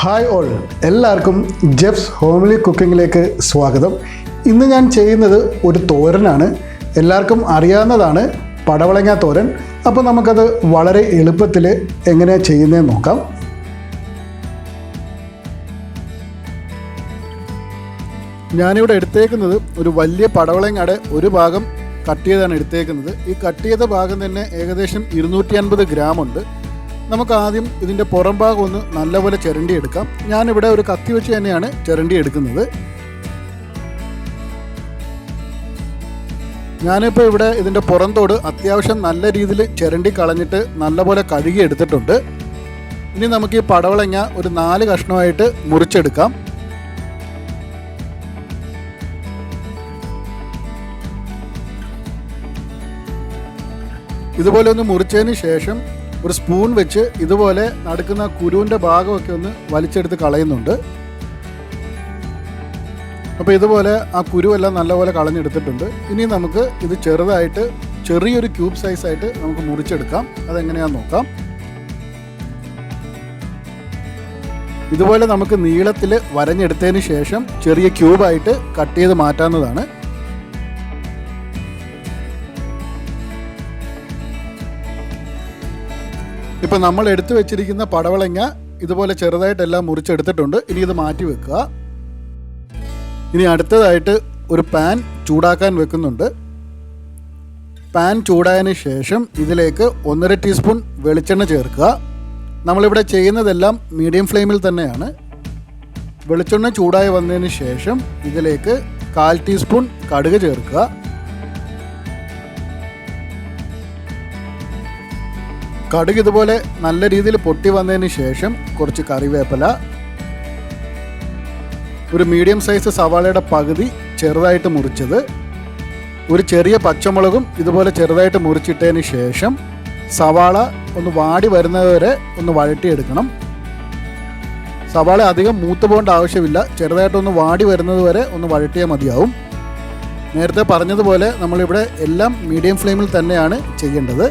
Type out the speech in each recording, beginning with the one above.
Hi all, എല്ലാവർക്കും ജെഫ്സ് homely കുക്കിങ്ങിലേക്ക് സ്വാഗതം. ഇന്ന് ഞാൻ ചെയ്യുന്നത് ഒരു തോരനാണ്. എല്ലാവർക്കും അറിയാവുന്നതാണ് പടവലങ്ങ തോരൻ. അപ്പോൾ നമുക്കത് വളരെ എളുപ്പത്തിൽ എങ്ങനെയാണ് ചെയ്യുന്നതെന്ന് നോക്കാം. ഞാനിവിടെ എടുത്തേക്കുന്നത് ഒരു വലിയ പടവലങ്ങയുടെ ഒരു ഭാഗം കട്ട് ചെയ്താണ് എടുത്തേക്കുന്നത്. ഈ കട്ട് ചെയ്ത ഭാഗം തന്നെ ഏകദേശം 250 ഗ്രാം ഉണ്ട്. നമുക്ക് ആദ്യം ഇതിൻ്റെ പുറം ഭാഗം ഒന്ന് നല്ലപോലെ ചിരണ്ടി എടുക്കാം. ഞാനിവിടെ ഒരു കത്തി വെച്ച് തന്നെയാണ് ചിരണ്ടി എടുക്കുന്നത്. ഞാനിപ്പോൾ ഇവിടെ ഇതിൻ്റെ പുറന്തോട് അത്യാവശ്യം നല്ല രീതിയിൽ ചിരണ്ടി കളഞ്ഞിട്ട് നല്ലപോലെ കഴുകി എടുത്തിട്ടുണ്ട്. ഇനി നമുക്ക് ഈ പടവലങ്ങ ഒരു 4 കഷ്ണമായിട്ട് മുറിച്ചെടുക്കാം. ഇതുപോലെ ഒന്ന് മുറിച്ചതിന് ശേഷം ഒരു സ്പൂൺ വെച്ച് ഇതുപോലെ നടക്കുന്ന കുരുവിൻ്റെ ഭാഗമൊക്കെ ഒന്ന് വലിച്ചെടുത്ത് കളയുന്നുണ്ട്. അപ്പോൾ ഇതുപോലെ ആ കുരുവെല്ലാം നല്ലപോലെ കളഞ്ഞെടുത്തിട്ടുണ്ട്. ഇനി നമുക്ക് ഇത് ചെറുതായിട്ട് ചെറിയൊരു ക്യൂബ് സൈസായിട്ട് നമുക്ക് മുറിച്ചെടുക്കാം. അതെങ്ങനെയാണെന്ന് നോക്കാം. ഇതുപോലെ നമുക്ക് നീളത്തിൽ വരഞ്ഞെടുത്തതിന് ശേഷം ചെറിയ ക്യൂബായിട്ട് കട്ട് ചെയ്ത് മാറ്റാവുന്നതാണ്. ഇപ്പം നമ്മൾ എടുത്തു വെച്ചിരിക്കുന്ന പടവലങ്ങ ഇതുപോലെ ചെറുതായിട്ടെല്ലാം മുറിച്ചെടുത്തിട്ടുണ്ട്. ഇനി ഇത് മാറ്റി വെക്കുക. ഇനി അടുത്തതായിട്ട് ഒരു പാൻ ചൂടാക്കാൻ വെക്കുന്നുണ്ട്. പാൻ ചൂടായതിന് ശേഷം ഇതിലേക്ക് 1.5 ടീസ്പൂൺ വെളിച്ചെണ്ണ ചേർക്കുക. നമ്മളിവിടെ ചെയ്യുന്നതെല്ലാം മീഡിയം ഫ്ലെയിമിൽ തന്നെയാണ്. വെളിച്ചെണ്ണ ചൂടായി വന്നതിന് ശേഷം ഇതിലേക്ക് 1/4 ടീസ്പൂൺ കടുക് ചേർക്കുക. കടുക് ഇതുപോലെ നല്ല രീതിയിൽ പൊട്ടി വന്നതിന് ശേഷം കുറച്ച് കറിവേപ്പില, ഒരു മീഡിയം സൈസ് സവാളയുടെ പകുതി ചെറുതായിട്ട് മുറിച്ചത്, ഒരു ചെറിയ പച്ചമുളകും ഇതുപോലെ ചെറുതായിട്ട് മുറിച്ചിട്ടതിന് ശേഷം സവാള ഒന്ന് വാടി വരുന്നതുവരെ ഒന്ന് വഴറ്റിയെടുക്കണം. സവാള അധികം മൂത്ത് പോകേണ്ട ആവശ്യമില്ല. ചെറുതായിട്ടൊന്ന് വാടി വരുന്നത് വരെ ഒന്ന് വഴറ്റിയാൽ മതിയാവും. നേരത്തെ പറഞ്ഞതുപോലെ നമ്മളിവിടെ എല്ലാം മീഡിയം ഫ്ലെയിമിൽ തന്നെയാണ് ചെയ്യേണ്ടത്.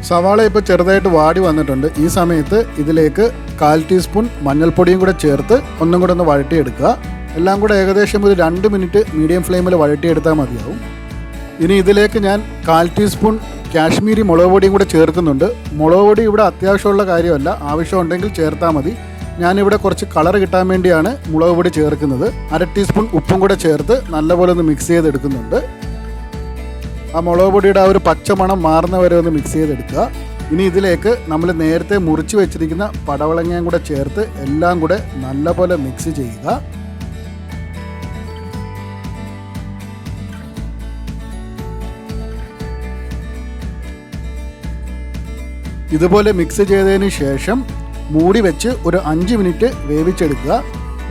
സവാള ഇപ്പോൾ ചെറുതായിട്ട് വാടി വന്നിട്ടുണ്ട്. ഈ സമയത്ത് ഇതിലേക്ക് 1/4 ടീസ്പൂൺ മഞ്ഞൾപ്പൊടിയും കൂടെ ചേർത്ത് ഒന്നും കൂടെ ഒന്ന് വഴറ്റിയെടുക്കുക. എല്ലാം കൂടെ ഏകദേശം ഒരു 2 മിനിറ്റ് മീഡിയം ഫ്ലെയിമിൽ വഴറ്റിയെടുത്താൽ മതിയാവും. ഇനി ഇതിലേക്ക് ഞാൻ 1/4 ടീസ്പൂൺ കാശ്മീരി മുളക് പൊടിയും കൂടെ ചേർക്കുന്നുണ്ട്. മുളക് പൊടി ഇവിടെ അത്യാവശ്യമുള്ള കാര്യമല്ല, ആവശ്യമുണ്ടെങ്കിൽ ചേർത്താൽ മതി. ഞാനിവിടെ കുറച്ച് കളർ കിട്ടാൻ വേണ്ടിയാണ് മുളക് പൊടി ചേർക്കുന്നത്. 1/2 ടീസ്പൂൺ ഉപ്പും കൂടെ ചേർത്ത് നല്ലപോലെ ഒന്ന് മിക്സ് ചെയ്തെടുക്കുന്നുണ്ട്. ആ മുളക് പൊടിയുടെ ആ ഒരു പച്ചമണം മാറുന്ന വരെ ഒന്ന് മിക്സ് ചെയ്തെടുക്കുക. ഇനി ഇതിലേക്ക് നമ്മൾ നേരത്തെ മുറിച്ച് വെച്ചിരിക്കുന്ന പടവലങ്ങയും കൂടെ ചേർത്ത് എല്ലാം കൂടെ നല്ലപോലെ മിക്സ് ചെയ്യുക. ഇതുപോലെ മിക്സ് ചെയ്തതിന് ശേഷം മൂടി വെച്ച് ഒരു 5 മിനിറ്റ് വേവിച്ചെടുക്കുക.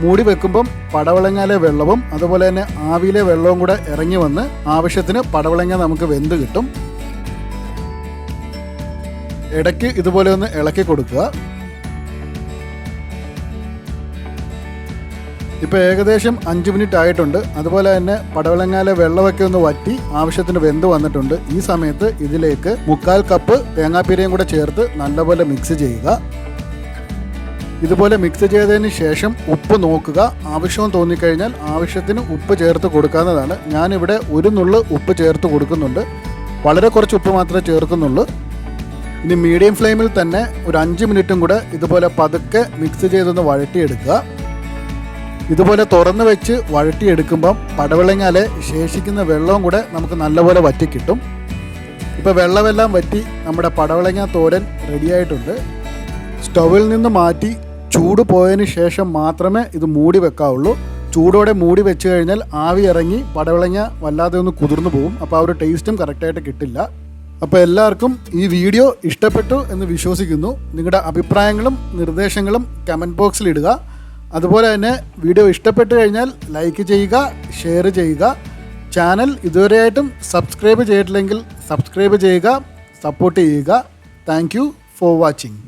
മൂടി വെക്കുമ്പം പടവലങ്ങയിലെ വെള്ളവും അതുപോലെ തന്നെ ആവിയിലെ വെള്ളവും കൂടെ ഇറങ്ങി വന്ന് ആവശ്യത്തിന് പടവലങ്ങ നമുക്ക് വെന്ത് കിട്ടും. ഇടയ്ക്ക് ഇതുപോലെ ഒന്ന് ഇളക്കി കൊടുക്കുക. ഇപ്പോൾ ഏകദേശം 5 മിനിറ്റ് ആയിട്ടുണ്ട്. അതുപോലെ തന്നെ പടവലങ്ങയിലെ വെള്ളമൊക്കെ ഒന്ന് വറ്റി ആവശ്യത്തിന് വെന്ത് വന്നിട്ടുണ്ട്. ഈ സമയത്ത് ഇതിലേക്ക് 1/4 കപ്പ് തേങ്ങാപ്പീരയും കൂടെ ചേർത്ത് നല്ലപോലെ മിക്സ് ചെയ്യുക. ഇതുപോലെ മിക്സ് ചെയ്തതിന് ശേഷം ഉപ്പ് നോക്കുക. ആവശ്യം തോന്നിക്കഴിഞ്ഞാൽ ആവശ്യത്തിന് ഉപ്പ് ചേർത്ത് കൊടുക്കാവുന്നതാണ്. ഞാനിവിടെ ഒരു നുള്ള് ഉപ്പ് ചേർത്ത് കൊടുക്കുന്നുണ്ട്. വളരെ കുറച്ച് ഉപ്പ് മാത്രമേ ചേർക്കുന്നുള്ളൂ. ഇനി മീഡിയം ഫ്ലെയിമിൽ തന്നെ ഒരു 5 മിനിറ്റും കൂടെ ഇതുപോലെ പതുക്കെ മിക്സ് ചെയ്തൊന്ന് വഴറ്റിയെടുക്കുക. ഇതുപോലെ തുറന്ന് വെച്ച് വഴറ്റിയെടുക്കുമ്പം പടവലങ്ങയിലെ ശേഷിക്കുന്ന വെള്ളവും കൂടെ നമുക്ക് നല്ലപോലെ വറ്റിക്കിട്ടും. ഇപ്പോൾ വെള്ളമെല്ലാം വറ്റി നമ്മുടെ പടവലങ്ങ തോരൻ റെഡിയായിട്ടുണ്ട്. സ്റ്റൗവിൽ നിന്ന് മാറ്റി ചൂട് പോയതിന് ശേഷം മാത്രമേ ഇത് മൂടി വെക്കാവുള്ളൂ. ചൂടോടെ മൂടി വെച്ച് കഴിഞ്ഞാൽ ആവി ഇറങ്ങി പടവലങ്ങ വല്ലാതെ ഒന്ന് കുതിർന്നു പോകും. അപ്പോൾ ആ ഒരു ടേസ്റ്റും കറക്റ്റായിട്ട് കിട്ടില്ല. അപ്പോൾ എല്ലാവർക്കും ഈ വീഡിയോ ഇഷ്ടപ്പെട്ടു എന്ന് വിശ്വസിക്കുന്നു. നിങ്ങളുടെ അഭിപ്രായങ്ങളും നിർദ്ദേശങ്ങളും കമൻറ്റ് ബോക്സിൽ ഇടുക. അതുപോലെ തന്നെ വീഡിയോ ഇഷ്ടപ്പെട്ടു കഴിഞ്ഞാൽ ലൈക്ക് ചെയ്യുക, ഷെയർ ചെയ്യുക. ചാനൽ ഇതുവരെയായിട്ടും സബ്സ്ക്രൈബ് ചെയ്തിട്ടില്ലെങ്കിൽ സബ്സ്ക്രൈബ് ചെയ്യുക, സപ്പോർട്ട് ചെയ്യുക. Thank you for watching.